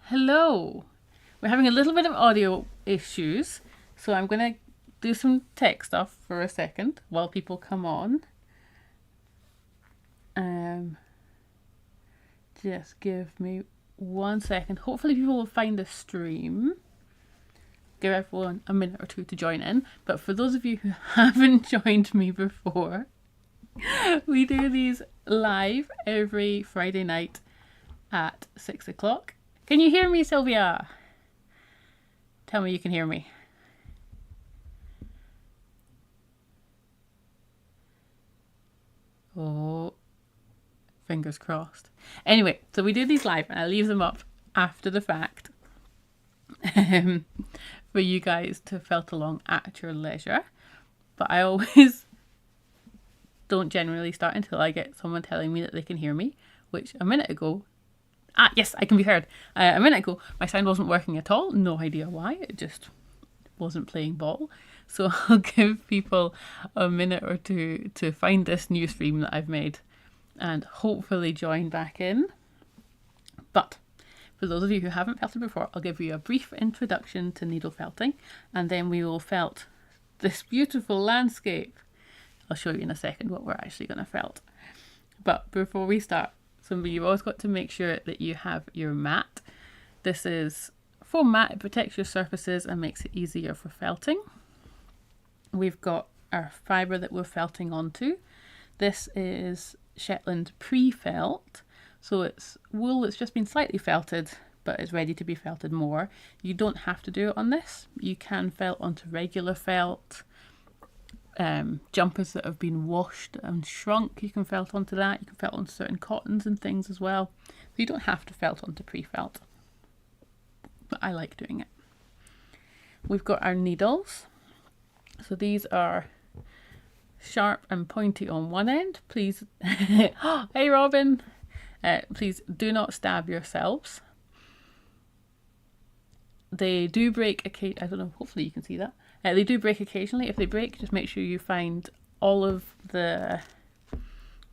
Hello. We're having a little bit of audio issues, so I'm going to do some tech stuff for a second while people come on. Just give me 1 second. Hopefully people will find the stream. Give everyone a minute or two to join in. But for those of you who haven't joined me before, we do these live every Friday night at 6 o'clock. Can you hear me, Sylvia? Tell me you can hear me. Oh, fingers crossed. Anyway, so we do these live and I leave them up after the fact for you guys to felt along at your leisure. But I always don't generally start until I get someone telling me that they can hear me, which a minute ago, yes, I can be heard. A minute ago, my sound wasn't working at all. No idea why. It just wasn't playing ball. So I'll give people a minute or two to find this new stream that I've made and hopefully join back in. But for those of you who haven't felted before, I'll give you a brief introduction to needle felting, and then we will felt this beautiful landscape. I'll show you in a second what we're actually going to felt. But before we start, you've always got to make sure that you have your mat. This is foam mat. It protects your surfaces and makes it easier for felting. We've got our fibre that we're felting onto. This is Shetland pre-felt. So it's wool that's just been slightly felted, but it's ready to be felted more. You don't have to do it on this. You can felt onto regular felt. Jumpers that have been washed and shrunk, you can felt onto that. You can felt onto certain cottons and things as well. So you don't have to felt onto pre-felt, but I like doing it. We've got our needles. So these are sharp and pointy on one end. Please, hey Robin, please do not stab yourselves. They do break occasionally. I don't know, hopefully you can see that. They do break occasionally. If they break, just make sure you find all of the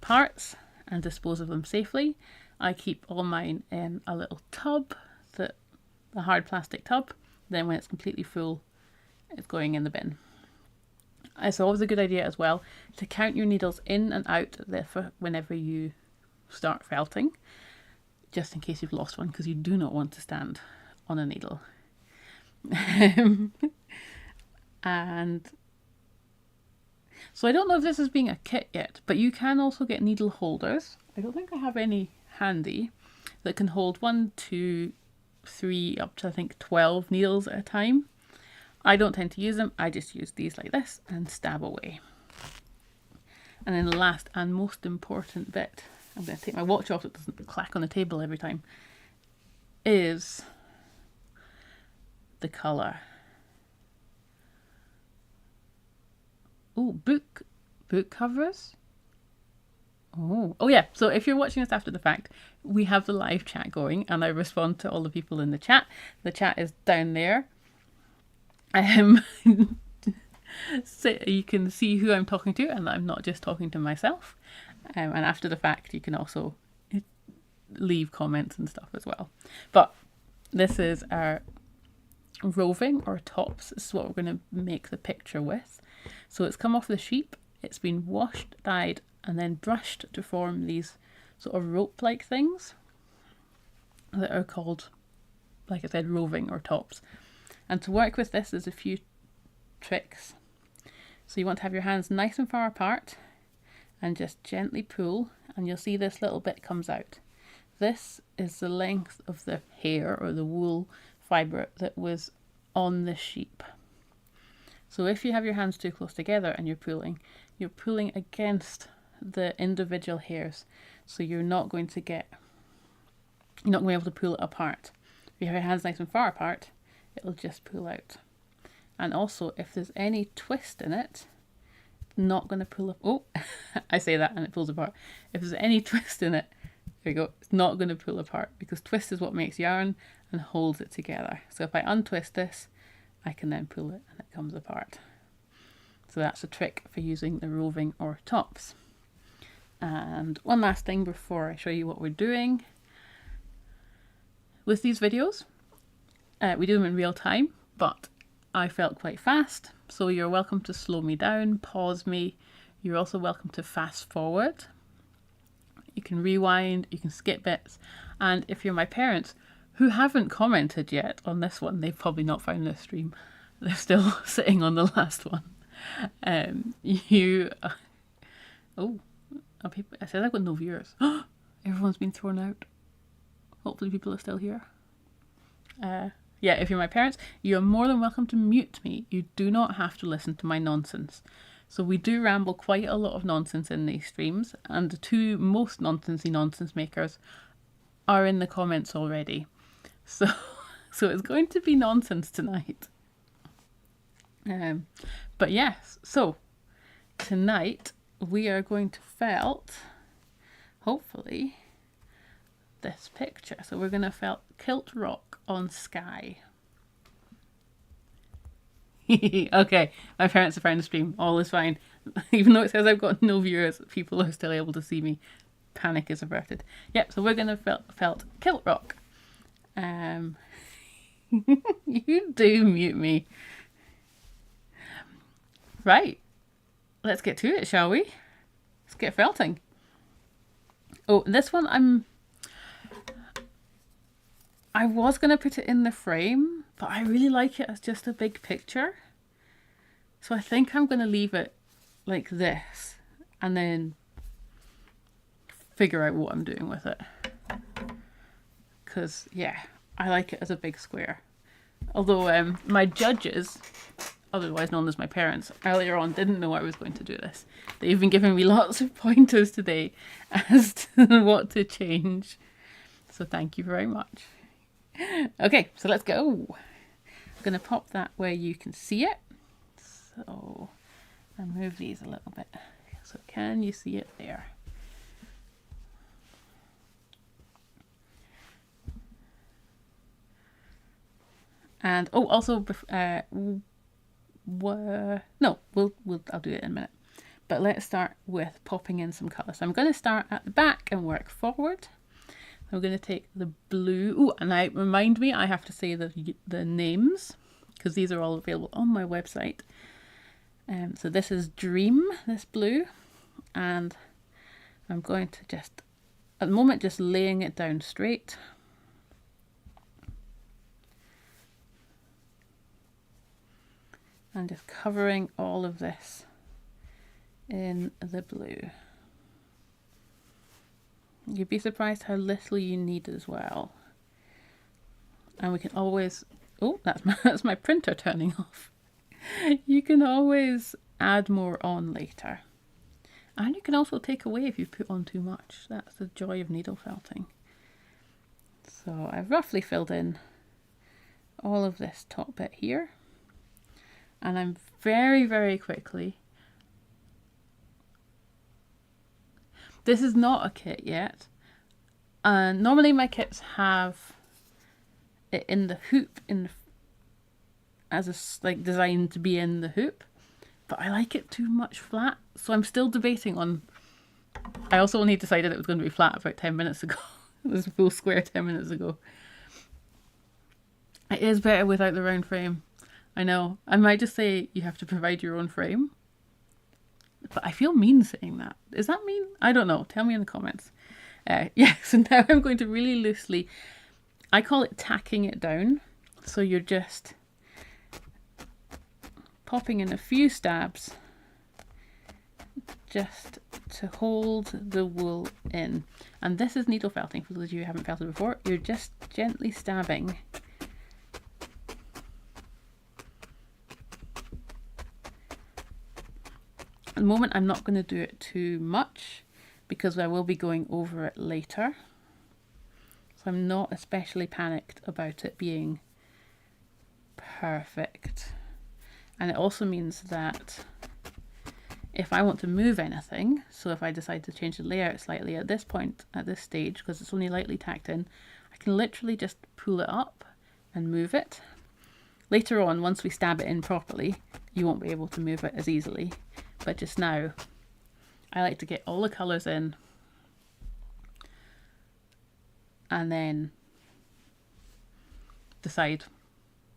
parts and dispose of them safely. I keep all mine in a little tub, a hard plastic tub. Then when it's completely full, it's going in the bin. It's always a good idea as well to count your needles in and out whenever you start felting, just in case you've lost one, because you do not want to stand on a needle. And so I don't know if this is being a kit yet, but you can also get needle holders. I don't think I have any handy that can hold 1, 2, 3, up to I think 12 needles at a time. I don't tend to use them. I just use these like this and stab away. And then the last and most important bit, I'm going to take my watch off so it doesn't clack on the table every time, is the colour. Oh, book covers. Oh yeah. So if you're watching us after the fact, we have the live chat going, and I respond to all the people in the chat. The chat is down there. So you can see who I'm talking to, and I'm not just talking to myself. And after the fact, you can also leave comments and stuff as well. But this is our roving or tops. This is what we're going to make the picture with. So it's come off the sheep, it's been washed, dyed, and then brushed to form these sort of rope-like things that are called, like I said, roving or tops. And to work with this, there's a few tricks. So you want to have your hands nice and far apart and just gently pull, and you'll see this little bit comes out. This is the length of the hair or the wool fibre that was on the sheep. So if you have your hands too close together and you're pulling against the individual hairs. So you're not going to be able to pull it apart. If you have your hands nice and far apart, it'll just pull out. And also, if there's any twist in it, it's not going to pull up. Oh, I say that and it pulls apart. If there's any twist in it, there we go, it's not going to pull apart, because twist is what makes yarn and holds it together. So if I untwist this, I can then pull it and it comes apart. So that's a trick for using the roving or tops. And one last thing before I show you what we're doing. with these videos. We do them in real time, but I felt quite fast, so you're welcome to slow me down, pause me. You're also welcome to fast forward. You can rewind, you can skip bits, and if you're my parents who haven't commented yet on this one, they've probably not found this stream. They're still sitting on the last one. People, I said I've got no viewers. Everyone's been thrown out. Hopefully people are still here. Yeah, if you're my parents, you're more than welcome to mute me. You do not have to listen to my nonsense. So we do ramble quite a lot of nonsense in these streams, and the two most nonsensy nonsense makers are in the comments already. So it's going to be nonsense tonight. But yes, so tonight we are going to felt, hopefully, this picture. So we're going to felt Kilt Rock on Sky. Okay, my parents have found the stream. All is fine. Even though it says I've got no viewers, people are still able to see me. Panic is averted. Yep, so we're going to felt Kilt Rock. You do mute me. Right, let's get to it, shall we? Let's get felting. Oh, this one I was going to put it in the frame, but I really like it as just a big picture. So I think I'm going to leave it like this and then figure out what I'm doing with it. Because, yeah, I like it as a big square. Although my judges, otherwise known as my parents, earlier on didn't know I was going to do this. They've been giving me lots of pointers today as to what to change. So thank you very much. Okay, so let's go. I'm going to pop that where you can see it. So I'll move these a little bit. So can you see it there? And also, I'll do it in a minute. But let's start with popping in some colours. So I'm going to start at the back and work forward. I'm going to take the blue. Oh, and remind me, I have to say the names, because these are all available on my website. So this is Dream, this blue, and I'm going to just, at the moment, just laying it down straight. And just covering all of this in the blue. You'd be surprised how little you need as well. And we can always, oh, that's my printer turning off. You can always add more on later. And you can also take away if you put on too much. That's the joy of needle felting. So I've roughly filled in all of this top bit here. And I'm very, very quickly. This is not a kit yet. Normally my kits have it in the hoop designed to be in the hoop, but I like it too much flat. So I'm still debating on. I also only decided it was going to be flat about 10 minutes ago. It was a full square 10 minutes ago. It is better without the round frame. I know. I might just say you have to provide your own frame. But I feel mean saying that. Is that mean? I don't know. Tell me in the comments. Yeah, so now I'm going to really loosely, I call it tacking it down. So you're just popping in a few stabs just to hold the wool in. And this is needle felting for those of you who haven't felted before. You're just gently stabbing. At the moment I'm not going to do it too much because I will be going over it later. So I'm not especially panicked about it being perfect. And it also means that if I want to move anything, so if I decide to change the layout slightly at this point, at this stage, because it's only lightly tacked in, I can literally just pull it up and move it. Later on, once we stab it in properly, you won't be able to move it as easily. But just now, I like to get all the colours in and then decide,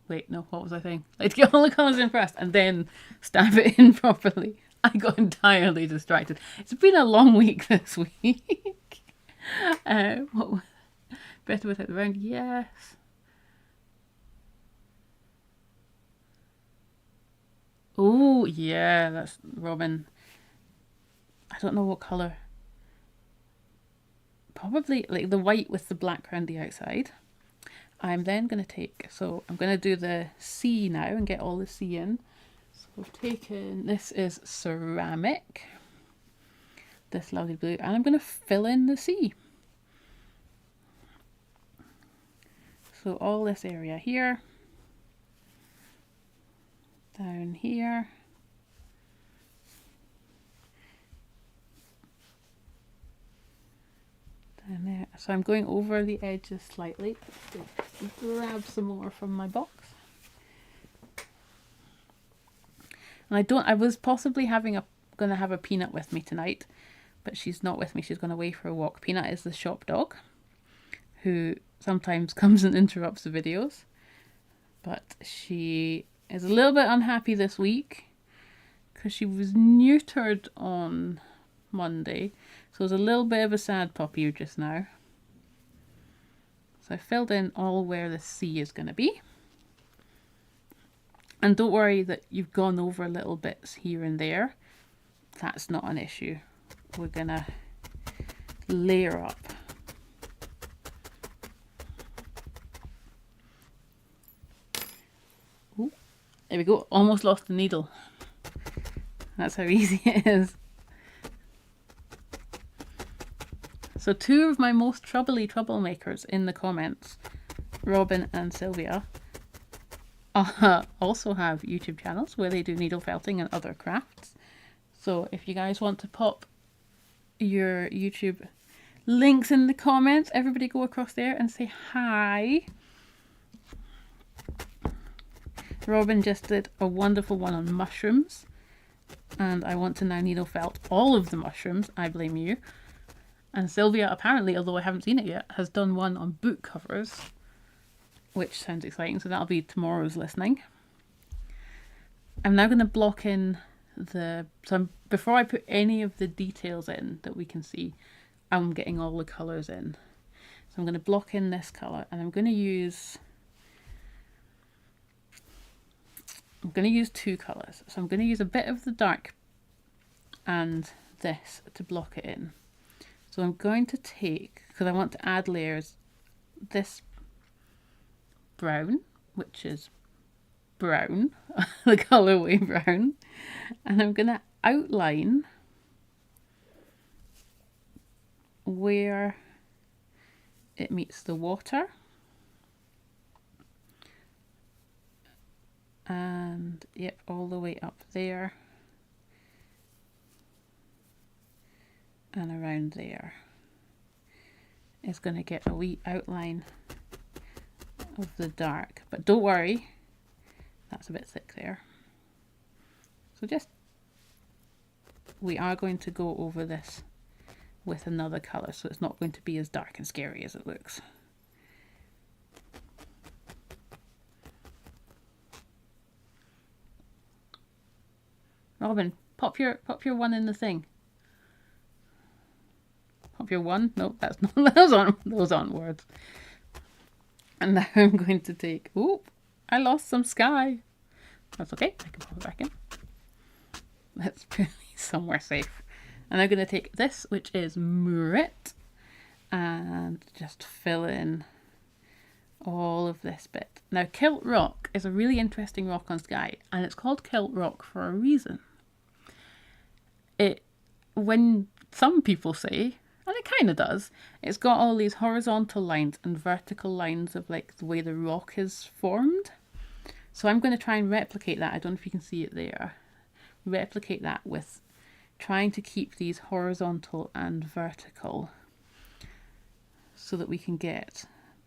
wait, no, what was I saying? Like, to get all the colours in first and then stab it in properly. I got entirely distracted. It's been a long week this week. What was better without the round? Yes. Oh, yeah, that's Robin. I don't know what colour. Probably like the white with the black around the outside. I'm then going to take, so I'm going to do the sea now and get all the sea in. So we've taken, this is ceramic, this lovely blue, and I'm going to fill in the sea. So all this area here, down here, down there. So I'm going over the edges slightly to grab some more from my box. And I was possibly going to have a Peanut with me tonight, but she's not with me. She's gone away for a walk. Peanut is the shop dog who sometimes comes and interrupts the videos, but she is a little bit unhappy this week because she was neutered on Monday, so it's a little bit of a sad puppy just now. So I filled in all where the sea is going to be. And don't worry that you've gone over little bits here and there. That's not an issue. We're going to layer up. Ooh, there we go. Almost lost the needle. That's how easy it is. So two of my most troublemakers in the comments, Robin and Sylvia, also have YouTube channels where they do needle felting and other crafts. So if you guys want to pop your YouTube links in the comments, everybody go across there and say hi. Robin just did a wonderful one on mushrooms, and I want to now needle felt all of the mushrooms. I blame you. And Sylvia, apparently, although I haven't seen it yet, has done one on book covers, which sounds exciting. So that'll be tomorrow's listening. I'm now going to block in before I put any of the details in that we can see, I'm getting all the colours in. So I'm going to block in this colour, and I'm going to use two colours. So I'm going to use a bit of the dark and this to block it in. So I'm going to take, because I want to add layers, this brown, which is brown, the colourway brown, and I'm going to outline where it meets the water, and yep, all the way up there and around there is going to get a wee outline of the dark, but don't worry, that's a bit thick there. So we are going to go over this with another colour, so it's not going to be as dark and scary as it looks. Robin, pop your one in the thing. Pop your one? Nope, that's not those aren't words. And now I'm going to take, oop, I lost some sky. That's okay, I can pop it back in. Let's put it somewhere safe. And I'm going to take this, which is Murit, and just fill in all of this bit. Now, Kilt Rock is a really interesting rock on Sky, and it's called Kilt Rock for a reason. When some people say, and it kind of does, it's got all these horizontal lines and vertical lines of like the way the rock is formed. So I'm going to try and replicate that. I don't know if you can see it there. Replicate that with trying to keep these horizontal and vertical so that we can get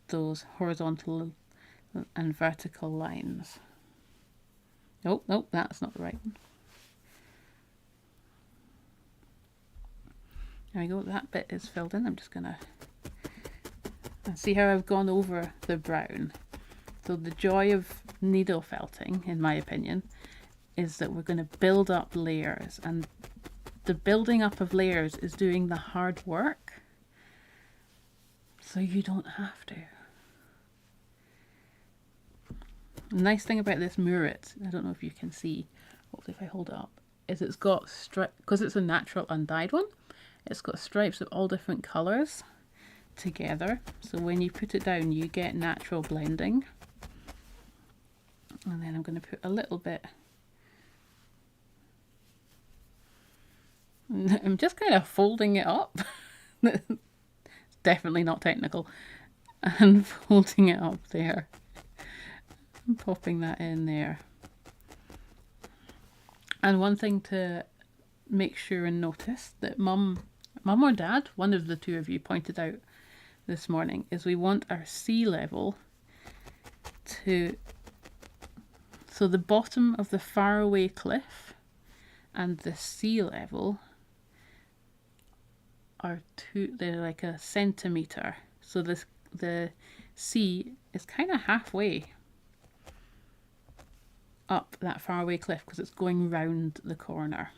those horizontal and vertical lines. Nope, that's not the right one. There we go, that bit is filled in. I'm just gonna see how I've gone over the brown. So the joy of needle felting, in my opinion, is that we're going to build up layers, and the building up of layers is doing the hard work, so you don't have to. The nice thing about this muret, I don't know if you can see, hopefully if I hold it up, is it's got stripes, because it's a natural undyed one, it's got stripes of all different colours together, so when you put it down you get natural blending. And then I'm going to put a little bit, I'm just kind of folding it up. It's definitely not technical. And folding it up there. And popping that in there. And one thing to make sure and notice that mum or dad, one of the two of you pointed out this morning, is we want our sea level to, so the bottom of the faraway cliff and the sea level are they're like a centimetre. So the sea is kind of halfway up that faraway cliff because it's going round the corner.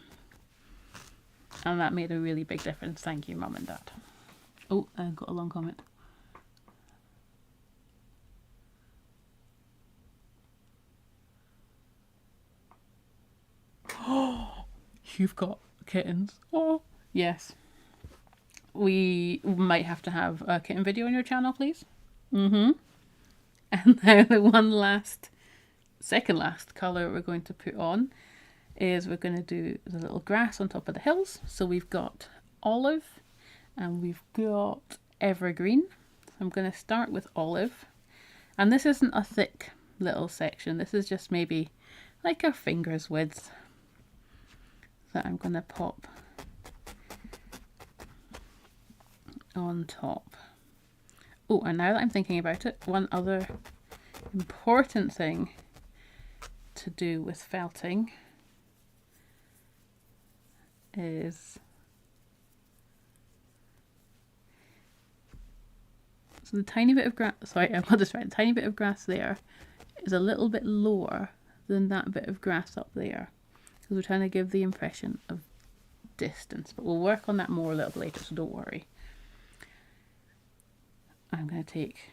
And that made a really big difference. Thank you, Mum and Dad. Oh, I got a long comment. Oh, you've got kittens. Oh, yes. We might have to have a kitten video on your channel, please. And now the second last colour we're going to put on is we're going to do the little grass on top of the hills. So we've got olive and we've got evergreen. So I'm going to start with olive. And this isn't a thick little section. This is just maybe like a finger's width that I'm going to pop on top. Oh, and now that I'm thinking about it, one other important thing to do with felting is, so the tiny bit of grass, sorry, I got this right, the tiny bit of grass there is a little bit lower than that bit of grass up there, because we're trying to give the impression of distance, but we'll work on that more a little later, so don't worry. I'm going to take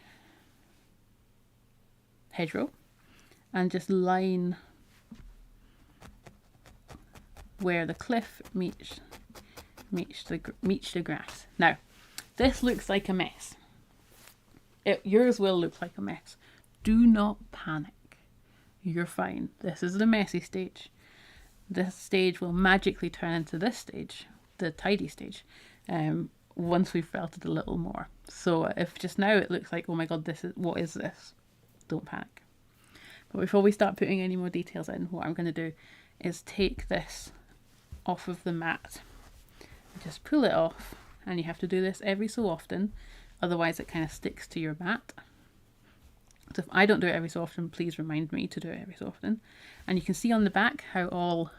hedgerow and just line where the cliff meets the grass. Now, this looks like a mess. Yours will look like a mess. Do not panic. You're fine. This is the messy stage. This stage will magically turn into this stage, the tidy stage, once we've felted a little more. So if just now it looks like, oh my god, what is this? Don't panic. But before we start putting any more details in, what I'm going to do is take this off of the mat. Just pull it off, and you have to do this every so often, otherwise it kind of sticks to your mat. So if I don't do it every so often, please remind me to do it every so often. And you can see on the back how all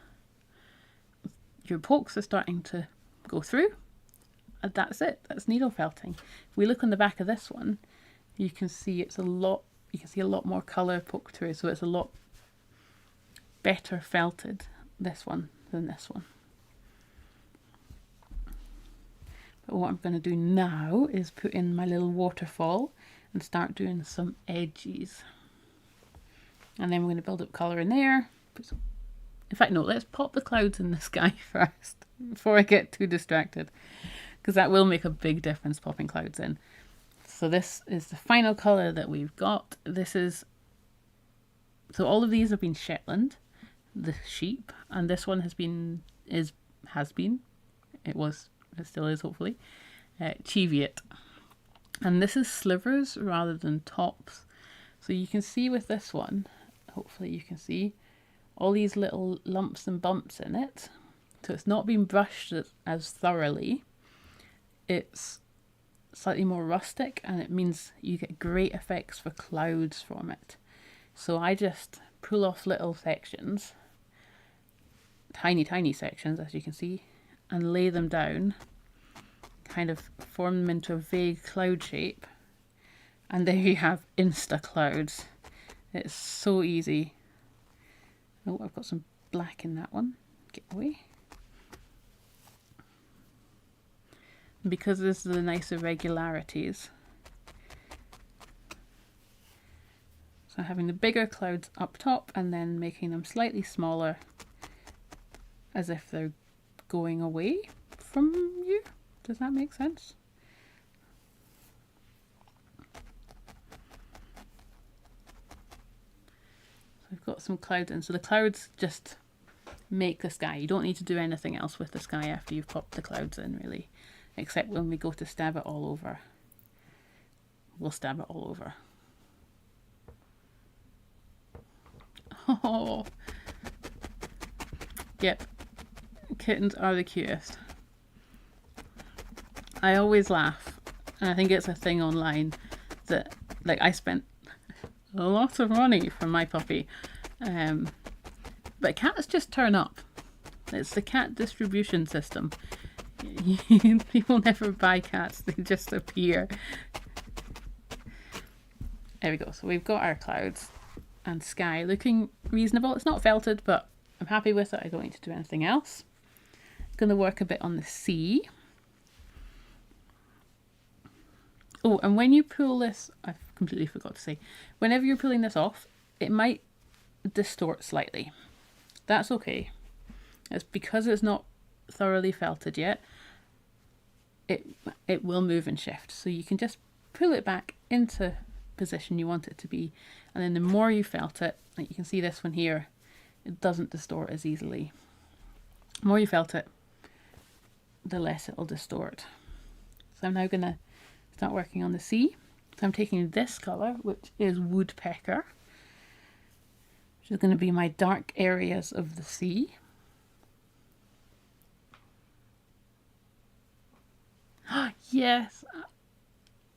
your pokes are starting to go through. And that's it. That's needle felting. If we look on the back of this one, you can see a lot more colour poked through, so it's a lot better felted, this one, than this one. But what I'm going to do now is put in my little waterfall and start doing some edges. And then we're going to build up colour in there. In fact, no, let's pop the clouds in the sky first before I get too distracted, because that will make a big difference, popping clouds in. So this is the final colour that we've got. So all of these have been Shetland, the sheep, and this one it still is hopefully, Cheviot. And this is slivers rather than tops. So you can see with this one, hopefully you can see, all these little lumps and bumps in it. So it's not been brushed as thoroughly. It's slightly more rustic, and it means you get great effects for clouds from it. So I just pull off little sections, tiny sections as you can see, and lay them down, kind of form them into a vague cloud shape, and there you have insta clouds. It's so easy. Oh, I've got some black in that one. Get away. Because this is the nice irregularities. So having the bigger clouds up top and then making them slightly smaller as if they're going away from you. Does that make sense? So we've got some clouds in. So the clouds just make the sky. You don't need to do anything else with the sky after you've popped the clouds in, really. Except when we go to stab it all over. We'll stab it all over. Oh, yep, kittens are the cutest. I always laugh, and I think it's a thing online that, like, I spent a lot of money for my puppy, but cats just turn up. It's the cat distribution system. People never buy cats, they just appear. There we go, so we've got our clouds and sky looking reasonable. It's not felted, but I'm happy with it. I don't need to do anything else. Going to work a bit on the sea. Oh, and when you pull this, I completely forgot to say, whenever you're pulling this off, it might distort slightly. That's okay. It's because it's not thoroughly felted yet. It will move and shift. So you can just pull it back into position you want it to be, and then the more you felt it, like you can see this one here, it doesn't distort as easily. The more you felt it, the less it'll distort. So I'm now going to start working on the sea. So I'm taking this colour, which is woodpecker, which is going to be my dark areas of the sea. Yes,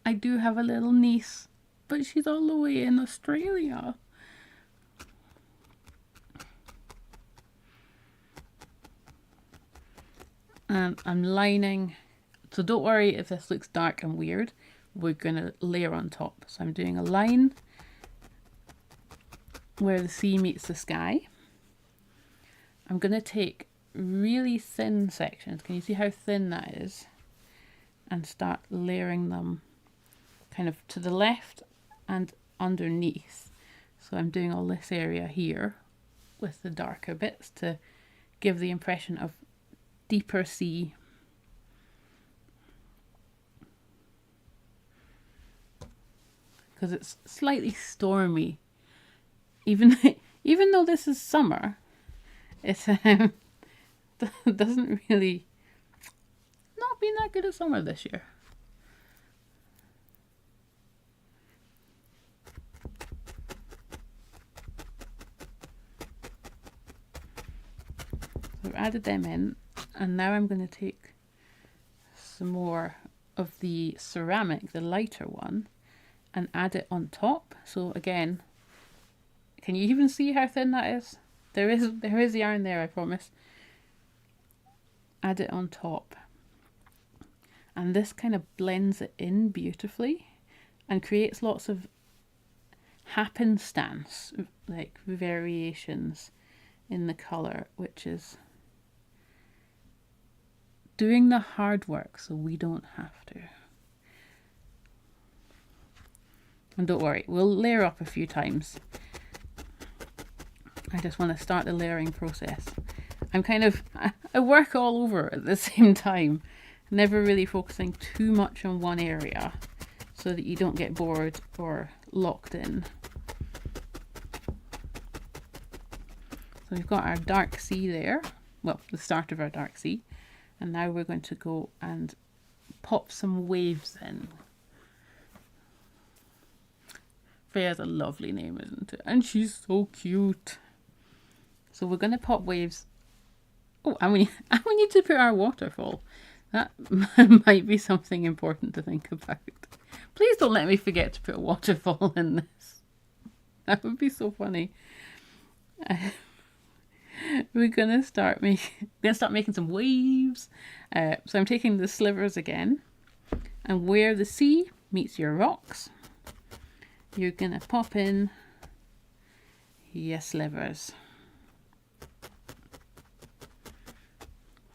I do have a little niece, but she's all the way in Australia. And I'm lining, so don't worry if this looks dark and weird, we're going to layer on top. So I'm doing a line where the sea meets the sky. I'm going to take really thin sections, can you see how thin that is? And start layering them kind of to the left and underneath. So I'm doing all this area here with the darker bits to give the impression of deeper sea. Because it's slightly stormy. Even though this is summer, it doesn't really not been that good a summer this year. So I've added them in, and now I'm going to take some more of the ceramic, the lighter one, and add it on top. So again, can you even see how thin that is? There is yarn there, I promise. Add it on top. And this kind of blends it in beautifully and creates lots of happenstance, like variations in the colour, which is doing the hard work so we don't have to. And don't worry, we'll layer up a few times. I just want to start the layering process. I work all over at the same time, never really focusing too much on one area so that you don't get bored or locked in. So we've got our dark sea there, well, the start of our dark sea, and now we're going to go and pop some waves in. Freya's a lovely name, isn't it? And she's so cute. So we're going to pop waves. Oh, and we need to put our waterfall. That might be something important to think about. Please don't let me forget to put a waterfall in this. That would be so funny. We're gonna start making some waves. So I'm taking the slivers again, and where the sea meets your rocks, you're gonna pop in your slivers.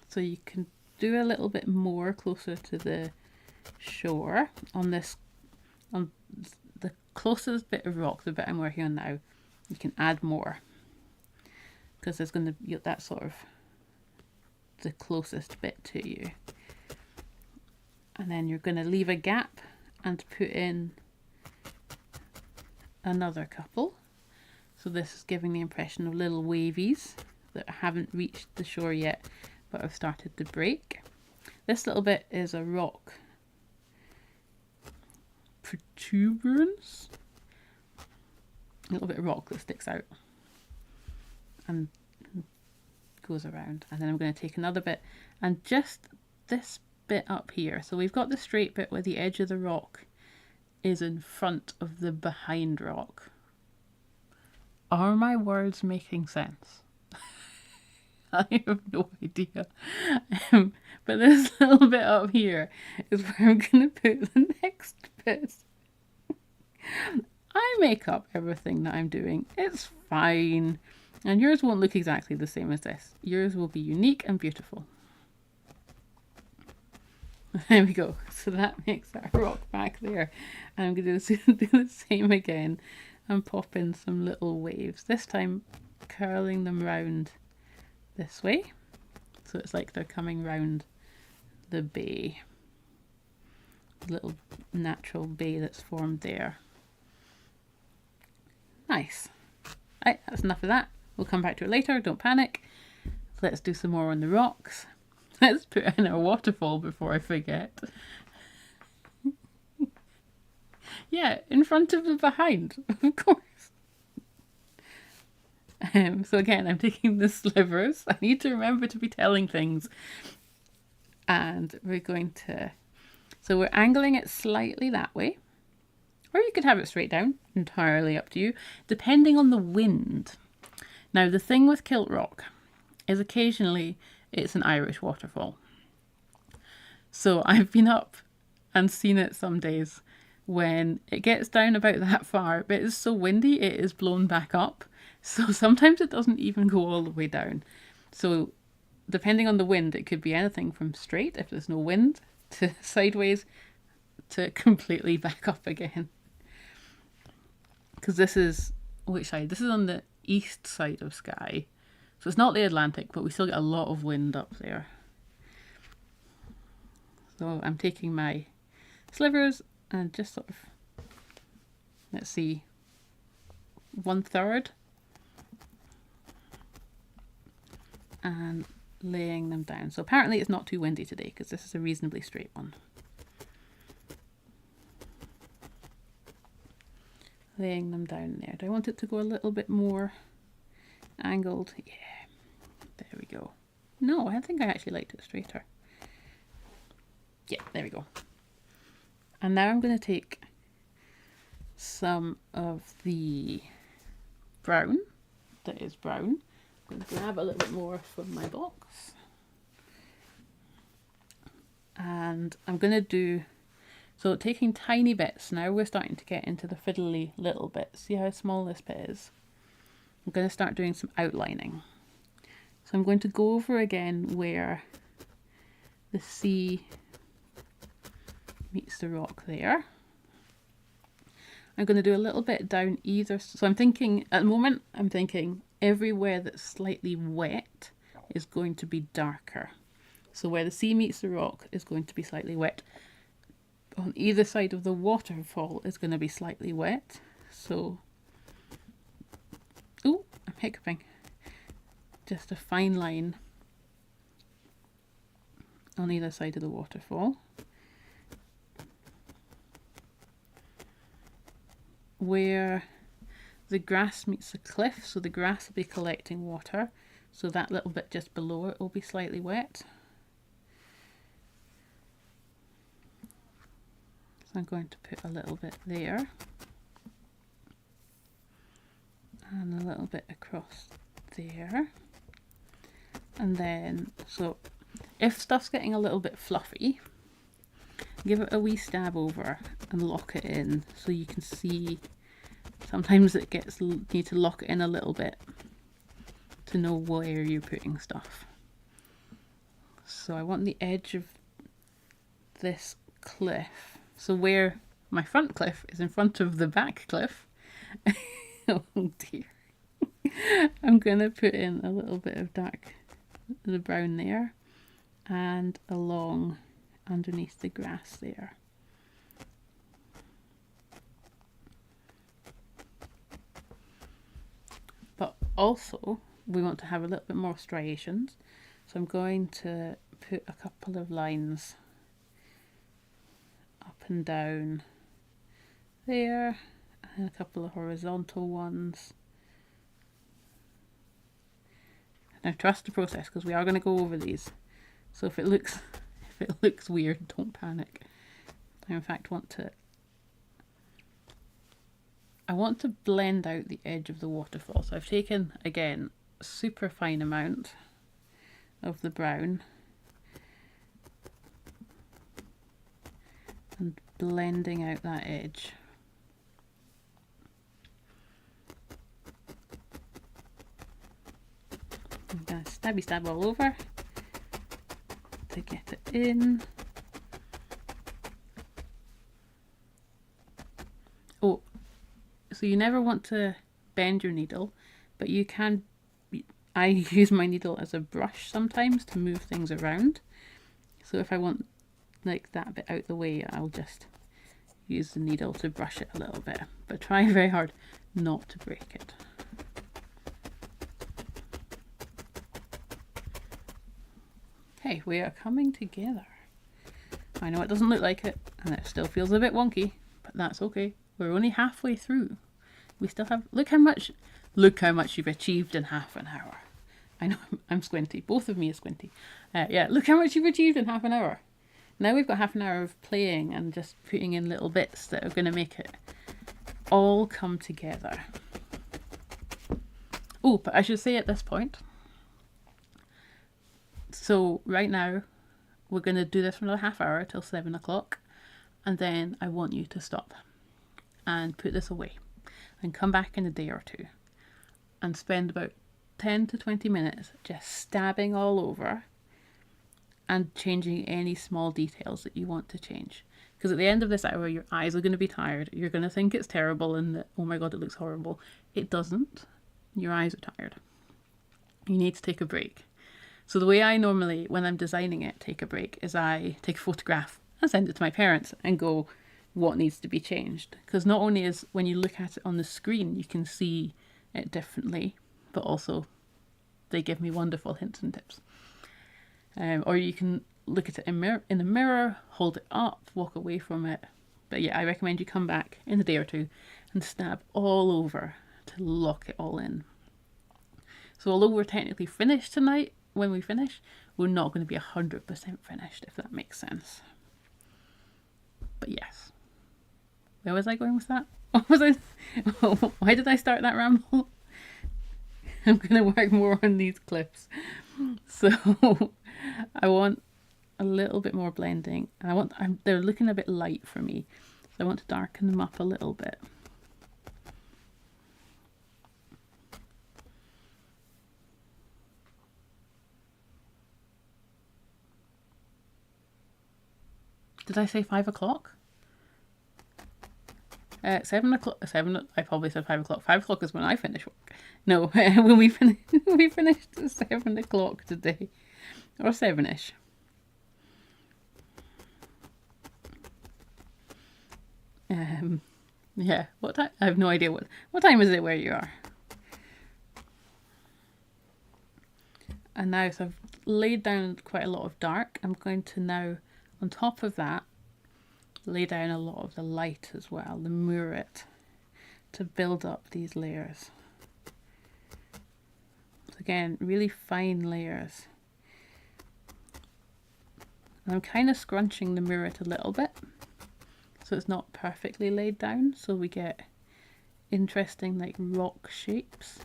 So you can do a little bit more closer to the shore on this, on the closest bit of rock, the bit I'm working on now. You can add more because there's going to be that sort of the closest bit to you. And then you're going to leave a gap and put in another couple. So this is giving the impression of little wavies that haven't reached the shore yet but have started to break. This little bit is a rock protuberance. A little bit of rock that sticks out and goes around. And then I'm going to take another bit and just this bit up here. So we've got the straight bit where the edge of the rock is in front of the behind rock. Are my words making sense? I have no idea. But this little bit up here is where I'm going to put the next bit. I make up everything that I'm doing. It's fine. And yours won't look exactly the same as this. Yours will be unique and beautiful. There we go. So that makes our rock back there. And I'm going to do the same again and pop in some little waves. This time curling them round this way. So it's like they're coming round the bay. Little natural bay that's formed there. Nice. Right, that's enough of that. We'll come back to it later, don't panic. Let's do some more on the rocks. Let's put in our waterfall before I forget. Yeah, in front of the behind, of course. So again, I'm taking the slivers. I need to remember to be telling things. And we're going to... So we're angling it slightly that way. Or you could have it straight down, entirely up to you, depending on the wind. Now, the thing with Kilt rock is occasionally it's an Irish waterfall. So I've been up and seen it some days when it gets down about that far, but it's so windy it is blown back up. So sometimes it doesn't even go all the way down. So depending on the wind, it could be anything from straight, if there's no wind, to sideways, to completely back up again. Because this is, which side? This is on the east side of Skye. So it's not the Atlantic, but we still get a lot of wind up there. So I'm taking my slivers and just sort of, let's see, 1/3. And laying them down. So apparently it's not too windy today because this is a reasonably straight one. Laying them down there. Do I want it to go a little bit more angled? Yeah, there we go. No, I think I actually liked it straighter. Yeah, there we go. And now I'm going to take some of the brown, that is brown. I'm going to grab a little bit more from my box. And I'm going to do, so taking tiny bits, now we're starting to get into the fiddly little bits. See how small this bit is? I'm going to start doing some outlining. So I'm going to go over again where the sea meets the rock there. I'm going to do a little bit down either. So I'm thinking, at the moment, I'm thinking everywhere that's slightly wet is going to be darker. So where the sea meets the rock is going to be slightly wet. On either side of the waterfall is going to be slightly wet. So, oh, I'm hiccuping. Just a fine line on either side of the waterfall. Where the grass meets the cliff, so the grass will be collecting water, so that little bit just below it will be slightly wet. So I'm going to put a little bit there and a little bit across there. And then, so if stuff's getting a little bit fluffy, give it a wee stab over and lock it in so you can see Sometimes it gets, you need to lock it in a little bit to know where you're putting stuff. So I want the edge of this cliff. So where my front cliff is in front of the back cliff. Oh dear. I'm going to put in a little bit of the brown there, and along underneath the grass there. But also we want to have a little bit more striations, so I'm going to put a couple of lines up and down there, and a couple of horizontal ones. Now trust the process, because we are going to go over these. So if it looks weird, don't panic. I in fact want to blend out the edge of the waterfall. So I've taken, again, a super fine amount of the brown and blending out that edge. I'm going to stab all over to get it in. Oh, so you never want to bend your needle, but you can. I use my needle as a brush sometimes to move things around. So if I want like that bit out the way, I'll just use the needle to brush it a little bit, but try very hard not to break it. Okay, we are coming together. I know it doesn't look like it, and it still feels a bit wonky, but that's okay. We're only halfway through. We still have, look how much you've achieved in half an hour. I know I'm squinty. Both of me are squinty. Yeah, look how much you've achieved in half an hour. Now we've got half an hour of playing and just putting in little bits that are going to make it all come together. Oh, but I should say at this point, so right now we're going to do this for another half hour till 7 o'clock, and then I want you to stop and put this away and come back in a day or two and spend about 10 to 20 minutes just stabbing all over and changing any small details that you want to change. Because at the end of this hour, your eyes are going to be tired. You're going to think it's terrible and that, oh my God, it looks horrible. It doesn't. Your eyes are tired. You need to take a break. So the way I normally, when I'm designing it, take a break is I take a photograph and send it to my parents and go, what needs to be changed? Because not only is when you look at it on the screen, you can see it differently, but also they give me wonderful hints and tips. Or you can look at it in the mirror, hold it up, walk away from it. But yeah, I recommend you come back in a day or two and stab all over to lock it all in. So although we're technically finished tonight, when we finish, we're not going to be 100% finished, if that makes sense. But yes. Where was I going with that? Why did I start that ramble? I'm going to work more on these clips. So I want a little bit more blending. And they're looking a bit light for me. So I want to darken them up a little bit. Did I say 5 o'clock? 7 o'clock. I probably said 5 o'clock. 5 o'clock is when I finish work. No, when we finished at 7 o'clock today, or 7ish. Yeah. What time? I have no idea what time is it where you are. And now, so I've laid down quite a lot of dark. I'm going to now, on top of that, lay down a lot of the light as well, the mirror it, to build up these layers. So again, really fine layers. And I'm kind of scrunching the mirror it a little bit, so it's not perfectly laid down, so we get interesting like rock shapes.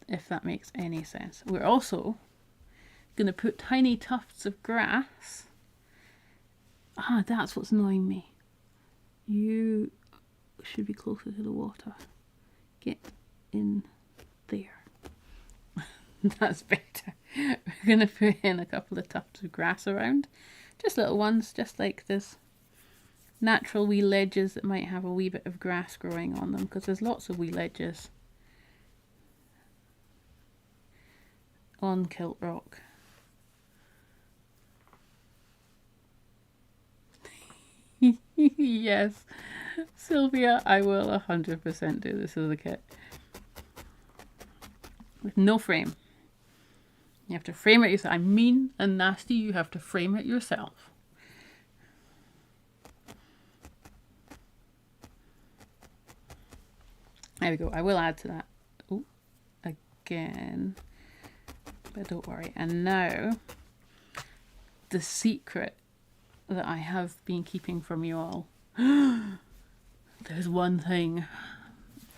If that makes any sense. We're also going to put tiny tufts of grass. That's what's annoying me. You should be closer to the water. Get in there. That's better. We're going to put in a couple of tufts of grass around. Just little ones, just like this natural wee ledges that might have a wee bit of grass growing on them, because there's lots of wee ledges on Kilt Rock. Yes, Sylvia, I will 100% do this as a kit. With no frame. You have to frame it yourself. I'm mean and nasty, you have to frame it yourself. There we go. I will add to that. Oh, again. But don't worry. And now, the secret that I have been keeping from you all. There's one thing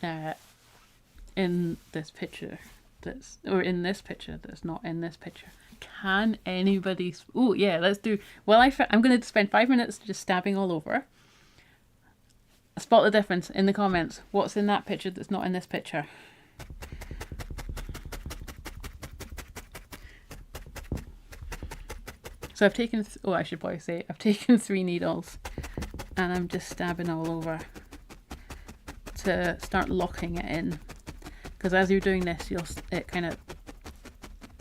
in this picture that's not in this picture. Can anybody? Oh yeah, let's do. Well, I'm going to spend 5 minutes just stabbing all over. Spot the difference in the comments. What's in that picture that's not in this picture? So I've taken, I should probably say, I've taken 3 needles and I'm just stabbing all over to start locking it in. Because as you're doing this, it kind of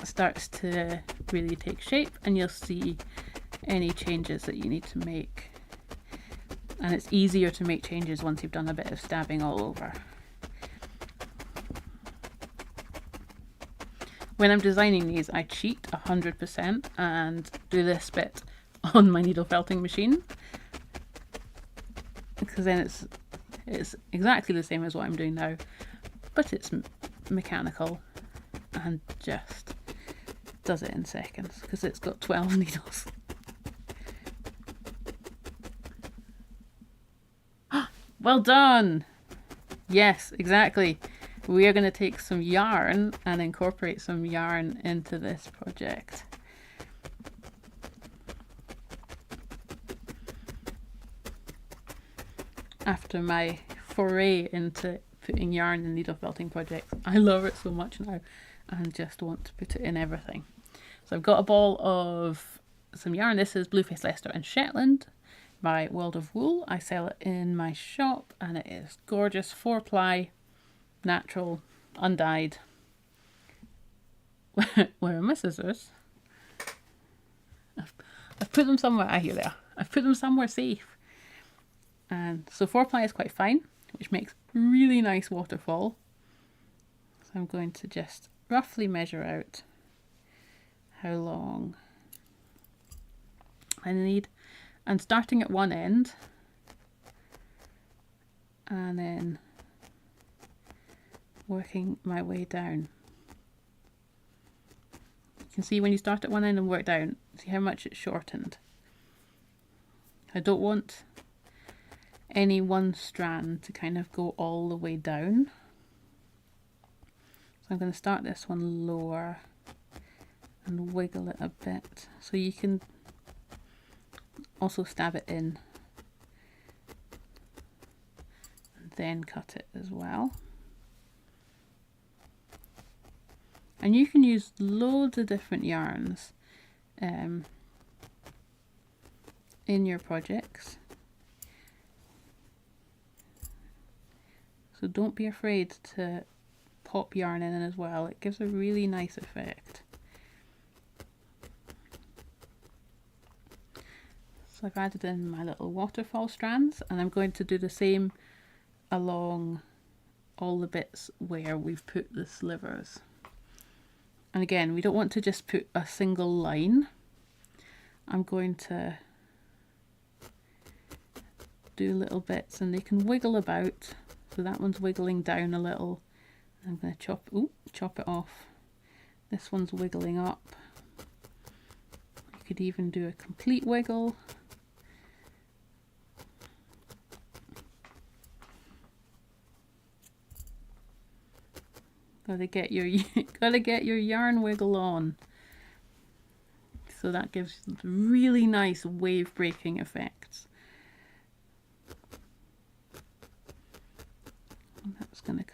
starts to really take shape and you'll see any changes that you need to make. And it's easier to make changes once you've done a bit of stabbing all over. When I'm designing these, I cheat 100% and do this bit on my needle felting machine, because then it's exactly the same as what I'm doing now, but it's mechanical and just does it in seconds because it's got 12 needles. Well done! Yes, exactly. We are going to take some yarn and incorporate some yarn into this project. After my foray into putting yarn in needle felting projects, I love it so much now and just want to put it in everything. So I've got a ball of some yarn. This is Blueface Leicester and Shetland by World of Wool. I sell it in my shop and it is gorgeous, 4-ply. Natural, undyed. Where are my scissors? I've put them somewhere. Here they are. I've put them somewhere safe. And so 4-ply is quite fine, which makes really nice waterfall. So I'm going to just roughly measure out how long I need. And starting at one end and then working my way down. You can see when you start at one end and work down, see how much it's shortened. I don't want any one strand to kind of go all the way down. So I'm going to start this one lower and wiggle it a bit. So you can also stab it in and then cut it as well. And you can use loads of different yarns in your projects. So don't be afraid to pop yarn in as well. It gives a really nice effect. So I've added in my little waterfall strands and I'm going to do the same along all the bits where we've put the slivers. And again, we don't want to just put a single line. I'm going to do little bits and they can wiggle about. So that one's wiggling down a little. I'm going to chop it off. This one's wiggling up. You could even do a complete wiggle. Gotta get your yarn wiggle on. So that gives really nice wave breaking effects.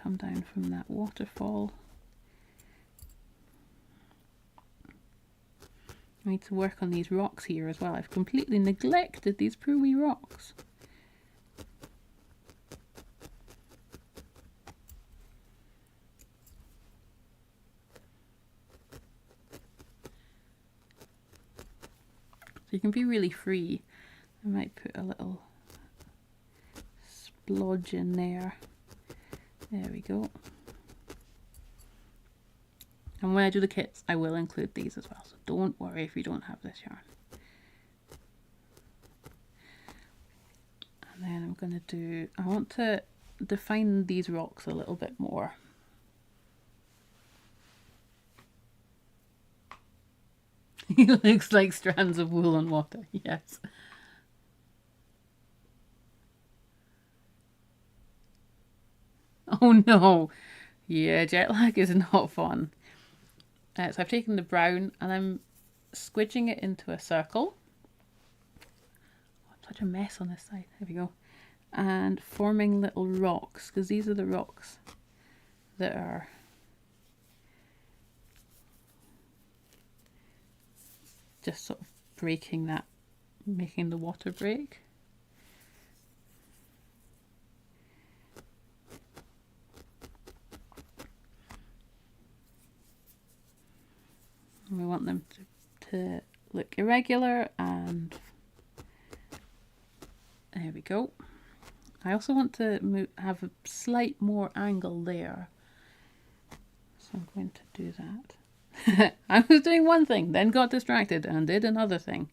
come down from that waterfall. I need to work on these rocks here as well. I've completely neglected these poor wee rocks. So you can be really free. I might put a little splodge in there. There we go. And when I do the kits, I will include these as well. So don't worry if you don't have this yarn. And then I'm going to do, I want to define these rocks a little bit more. He looks like strands of wool on water, yes. Oh no. Yeah, jet lag is not fun. So I've taken the brown and I'm squidging it into a circle. I'm such a mess on this side. There we go. And forming little rocks, because these are the rocks that are just sort of breaking that, making the water break. And we want them to look irregular, and there we go. I also want to have a slight more angle there. So I'm going to do that. I was doing one thing, then got distracted and did another thing.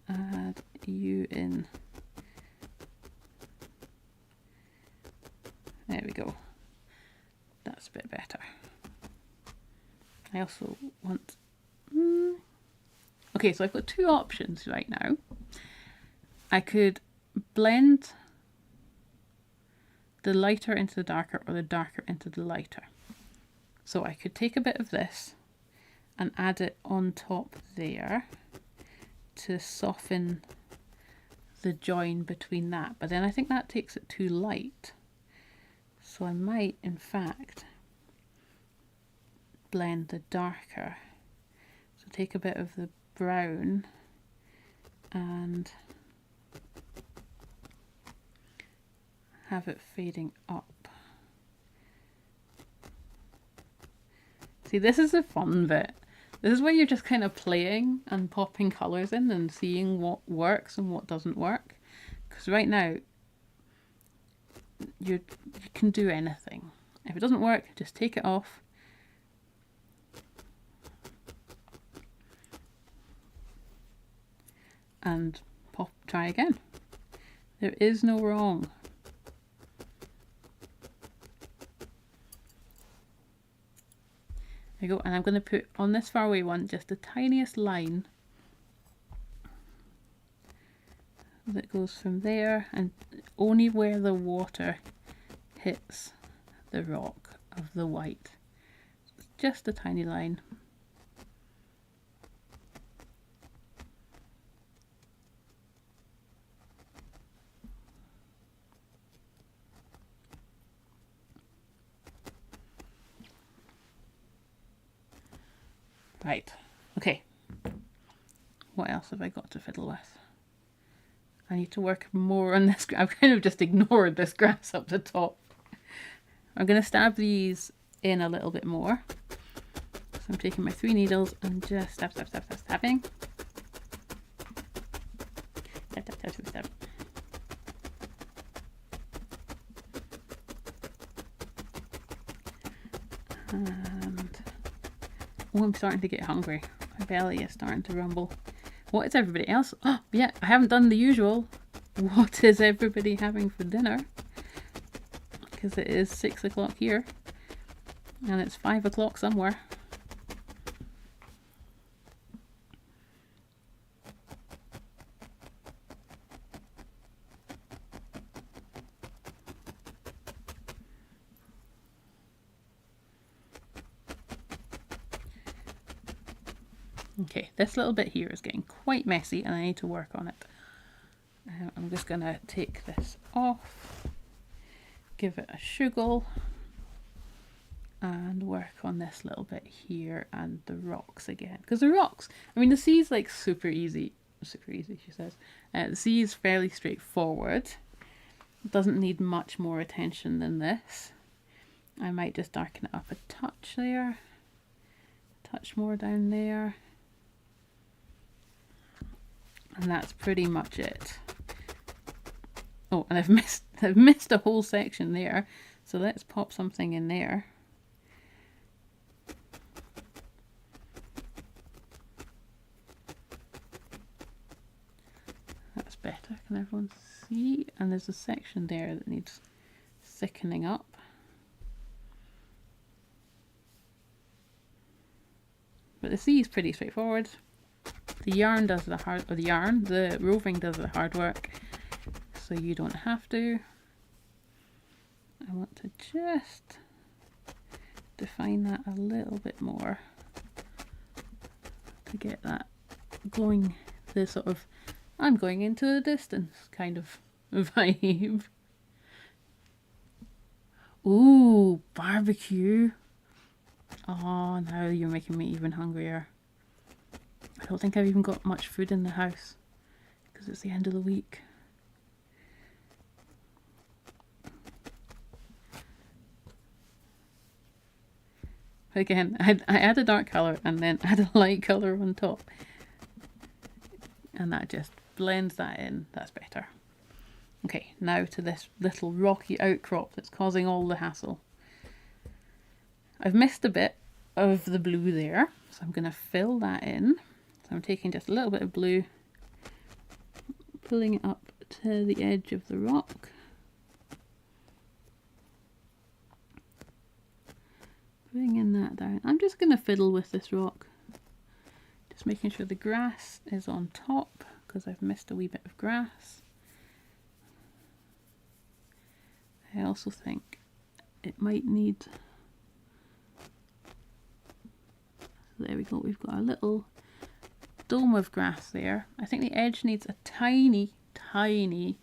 I'm going to add you in. There we go. That's a bit better. I also want... Okay, so I've got two options right now. I could blend the lighter into the darker or the darker into the lighter. So I could take a bit of this and add it on top there to soften the join between that. But then I think that takes it too light. So I might, in fact, blend the darker. So take a bit of the brown and have it fading up. See, this is the fun bit. This is where you're just kind of playing and popping colours in and seeing what works and what doesn't work. Because right now, you can do anything. If it doesn't work, just take it off. And try again. There is no wrong. There you go, and I'm going to put on this faraway one just the tiniest line that goes from there and only where the water hits the rock of the white. Just a tiny line. Right, okay. What else have I got to fiddle with? I need to work more on this. I've kind of just ignored this grass up the top. I'm going to stab these in a little bit more. So I'm taking my 3 needles and just stabbing. Stab. And oh, I'm starting to get hungry. My belly is starting to rumble. What is everybody else? Oh, yeah, I haven't done the usual. What is everybody having for dinner? Because it is 6 o'clock here. And it's 5 o'clock somewhere. Okay, this little bit here is getting quite messy and I need to work on it. I'm I'm just going to take this off, give it a shugle, and work on this little bit here and the rocks again. Because the rocks, I mean, the sea is like super easy, she says. The sea is fairly straightforward. It doesn't need much more attention than this. I might just darken it up a touch there, a touch more down there. And that's pretty much it. Oh, and I've missed a whole section there. So let's pop something in there. That's better. Can everyone see? And there's a section there that needs thickening up. But the sea is pretty straightforward. The yarn does the hard, or the roving does the hard work, so you don't have to. I want to just define that a little bit more to get that going, the sort of I'm going into the distance kind of vibe. Ooh, barbecue. Oh, now you're making me even hungrier. I don't think I've even got much food in the house because it's the end of the week. Again, I add a dark colour and then add a light colour on top. And that just blends that in. That's better. Okay, now to this little rocky outcrop that's causing all the hassle. I've missed a bit of the blue there, so I'm going to fill that in. So I'm taking just a little bit of blue, pulling it up to the edge of the rock. Bringing that down. I'm just going to fiddle with this rock. Just making sure the grass is on top, because I've missed a wee bit of grass. I also think it might need... There we go, we've got a little dome of grass there. I think the edge needs a tiny, tiny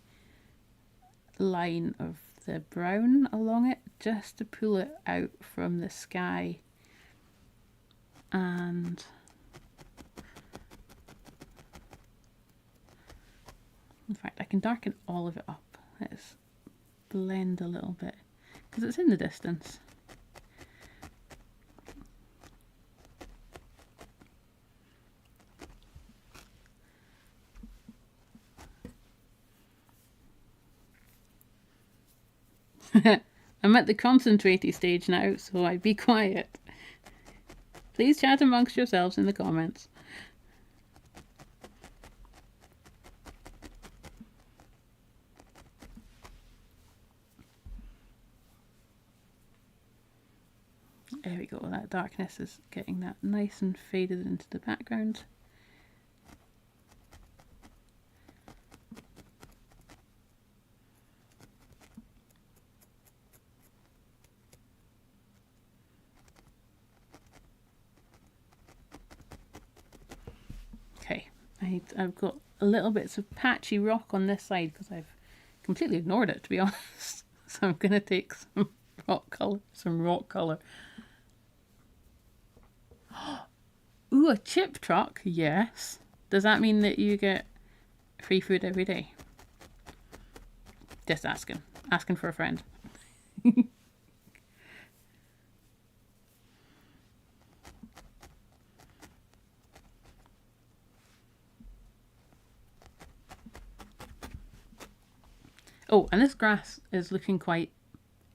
line of the brown along it, just to pull it out from the sky. And in fact, I can darken all of it up. Let's blend a little bit, because it's in the distance. I'm at the concentraty stage now, so I'd be quiet. Please chat amongst yourselves in the comments. There we go, that darkness is getting that nice and faded into the background. Okay, I've got a little bits of patchy rock on this side because I've completely ignored it, to be honest. So I'm going to take some rock colour. Ooh, a chip truck, yes. Does that mean that you get free food every day? Just asking for a friend. Oh, and this grass is looking quite,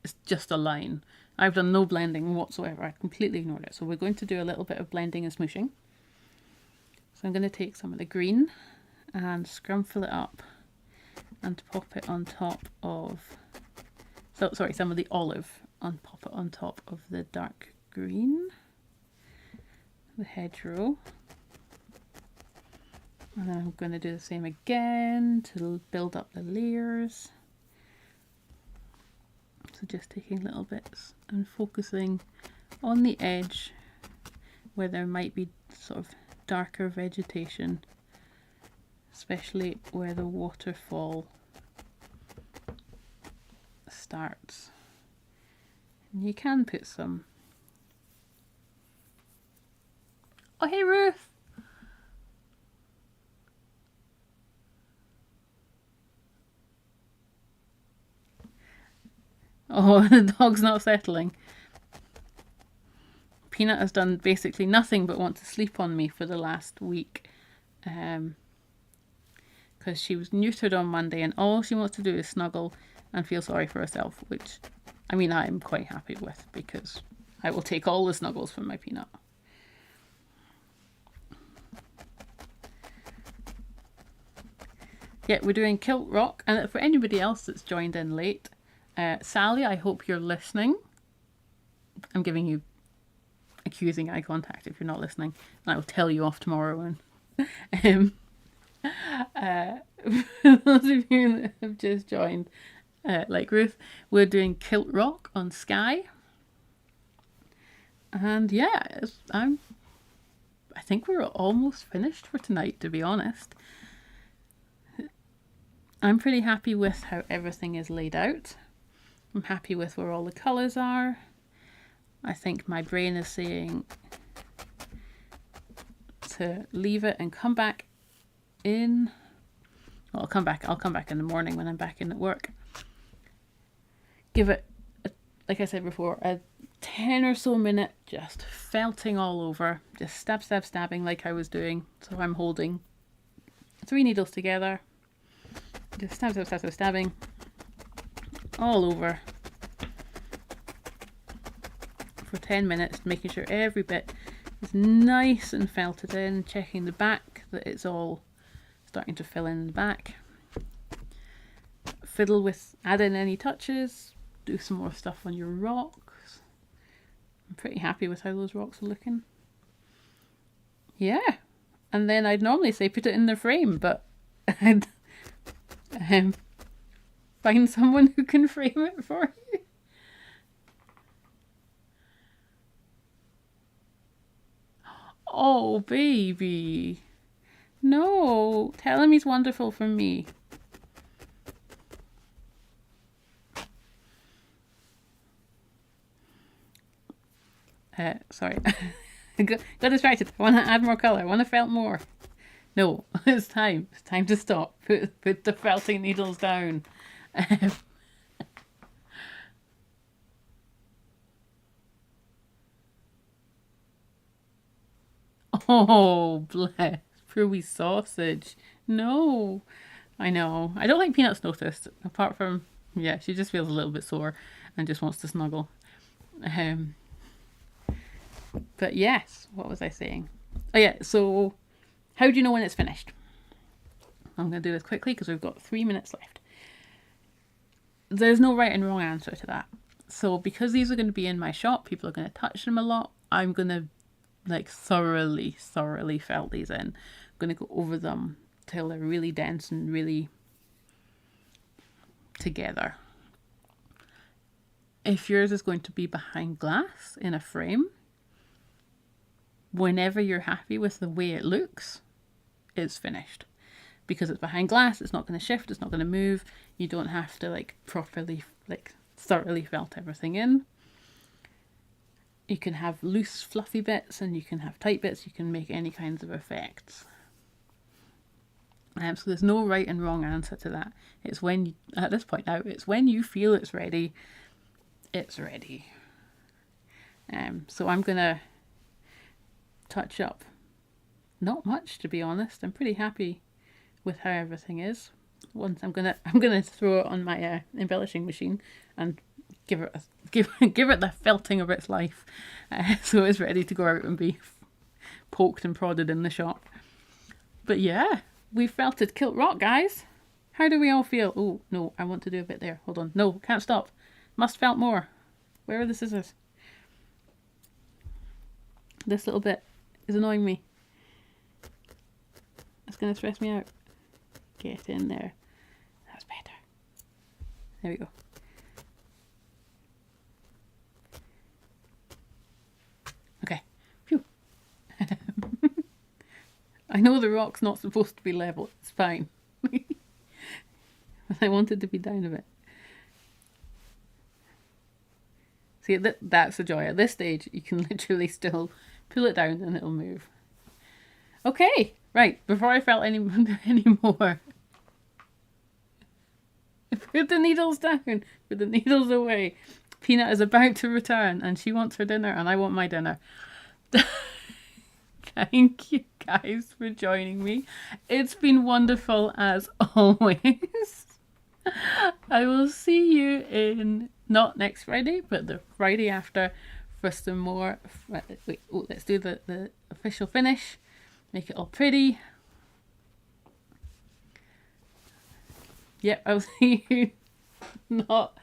it's just a line. I've done no blending whatsoever. I completely ignored it. So we're going to do a little bit of blending and smooshing. So I'm going to take some of the green and scrumfle it up and pop it on top of, some of the olive and pop it on top of the dark green, the hedgerow. And then I'm going to do the same again to build up the layers. So just taking little bits and focusing on the edge where there might be sort of darker vegetation, especially where the waterfall starts. And you can put some... Oh, hey, Ruth! Oh, the dog's not settling. Peanut has done basically nothing but want to sleep on me for the last week. Because she was neutered on Monday and all she wants to do is snuggle and feel sorry for herself, which, I mean, I'm quite happy with because I will take all the snuggles from my Peanut. Yeah, we're doing Kilt Rock, and for anybody else that's joined in late, Sally, I hope you're listening. I'm giving you accusing eye contact if you're not listening, and I will tell you off tomorrow. And for those of you that have just joined, like Ruth, we're doing Kilt Rock on Sky, and yeah, I think we're almost finished for tonight, to be honest. I'm pretty happy with how everything is laid out. I'm happy with where all the colours are. I think my brain is saying to leave it and come back in. Well, I'll come back in the morning when I'm back in at work. Give it, like I said before, a 10 or so minute just felting all over. Just stabbing like I was doing. So I'm holding 3 needles together. Just stabbing all over for 10 minutes, making sure every bit is nice and felted in, checking the back that it's all starting to fill in the back. Fiddle with, add in any touches, do some more stuff on your rocks. I'm pretty happy with how those rocks are looking. Yeah, and then I'd normally say put it in the frame, but I'd find someone who can frame it for you. Oh, baby. No, tell him he's wonderful from me. Sorry. got distracted. I want to add more colour. I want to felt more. No, it's time. It's time to stop. Put the felting needles down. Oh, bless. Poor wee sausage. No. I know. I don't think Peanut's noticed. Apart from, yeah, she just feels a little bit sore and just wants to snuggle. But yes, what was I saying? Oh yeah, so how do you know when it's finished? I'm going to do this quickly because we've got 3 minutes left. There's no right and wrong answer to that. So because these are going to be in my shop, people are going to touch them a lot. I'm going to like thoroughly felt these in. I'm going to go over them till they're really dense and really together. If yours is going to be behind glass in a frame, whenever you're happy with the way it looks, it's finished. Because it's behind glass, it's not going to shift, it's not going to move. You don't have to like properly, like thoroughly felt everything in. You can have loose, fluffy bits and you can have tight bits. You can make any kinds of effects. So there's no right and wrong answer to that. It's when, at this point now, it's when you feel it's ready, it's ready. So I'm going to touch up. Not much, to be honest. I'm pretty happy with how everything is. Once I'm gonna throw it on my embellishing machine and give it the felting of its life, so it's ready to go out and be poked and prodded in the shop. But yeah, we felted Kilt Rock, guys. How do we all feel? Oh no, I want to do a bit there. Hold on, no, can't stop. Must felt more. Where are the scissors? This little bit is annoying me. It's gonna stress me out. Get in there. That's better. There we go. Okay. Phew. I know the rock's not supposed to be level. It's fine. But I want it to be down a bit. See, that's the joy. At this stage, you can literally still pull it down and it'll move. Okay, right. Before I felt any more, put the needles down. Put the needles away. Peanut is about to return, and she wants her dinner, and I want my dinner. Thank you guys for joining me. It's been wonderful as always. I will see you in not next Friday, but the Friday after for some more. Wait, let's do the official finish. Make it all pretty. Yep, I'll see you not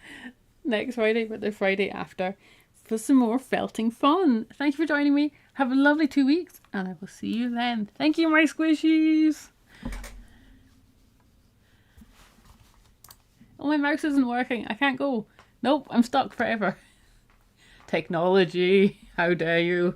next Friday, but the Friday after for some more felting fun. Thank you for joining me. Have a lovely 2 weeks, and I will see you then. Thank you, my squishies. Oh, my mouse isn't working. I can't go. Nope, I'm stuck forever. Technology, how dare you.